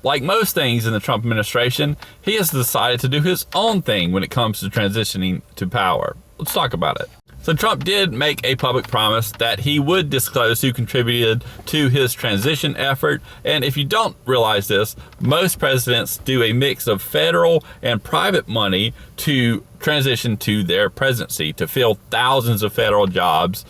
like most things in the Trump administration, he has decided to do his own thing when it comes to transitioning to power. Let's talk about it. So Trump did make a public promise that he would disclose who contributed to his transition effort. And if you don't realize this, most presidents do a mix of federal and private money to transition to their presidency, to fill thousands of federal jobs.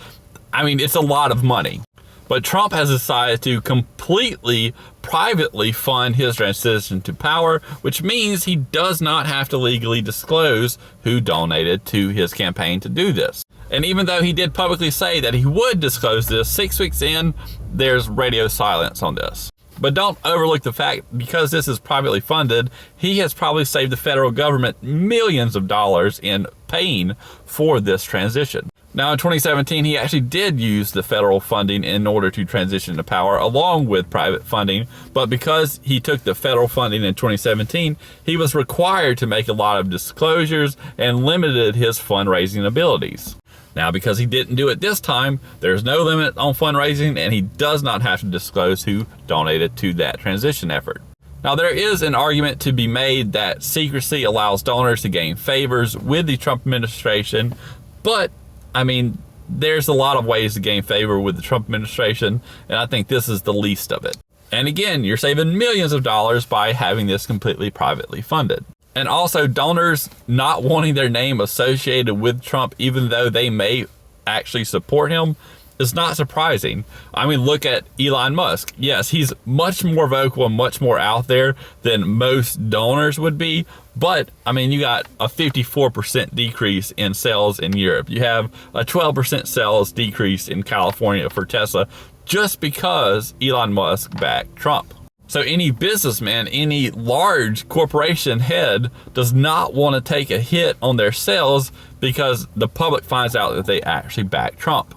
I mean, it's a lot of money. But Trump has decided to completely privately fund his transition to power, which means he does not have to legally disclose who donated to his campaign to do this. And even though he did publicly say that he would disclose this, 6 weeks in, there's radio silence on this. But don't overlook the fact, because this is privately funded, he has probably saved the federal government millions of dollars in paying for this transition. Now in 2017, he actually did use the federal funding in order to transition to power along with private funding, but because he took the federal funding in 2017, he was required to make a lot of disclosures and limited his fundraising abilities. Now because he didn't do it this time, there's no limit on fundraising and he does not have to disclose who donated to that transition effort. Now there is an argument to be made that secrecy allows donors to gain favors with the Trump administration, but I mean, there's a lot of ways to gain favor with the Trump administration, and I think this is the least of it. And again, you're saving millions of dollars by having this completely privately funded. And also, donors not wanting their name associated with Trump, even though they may actually support him, is not surprising. I mean, look at Elon Musk. Yes, he's much more vocal and much more out there than most donors would be. But, I mean, you got a 54% decrease in sales in Europe. You have a 12% sales decrease in California for Tesla just because Elon Musk backed Trump. So any businessman, any large corporation head does not want to take a hit on their sales because the public finds out that they actually back Trump.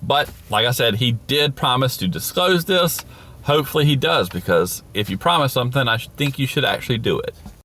But like I said, he did promise to disclose this. Hopefully he does, because if you promise something, I think you should actually do it.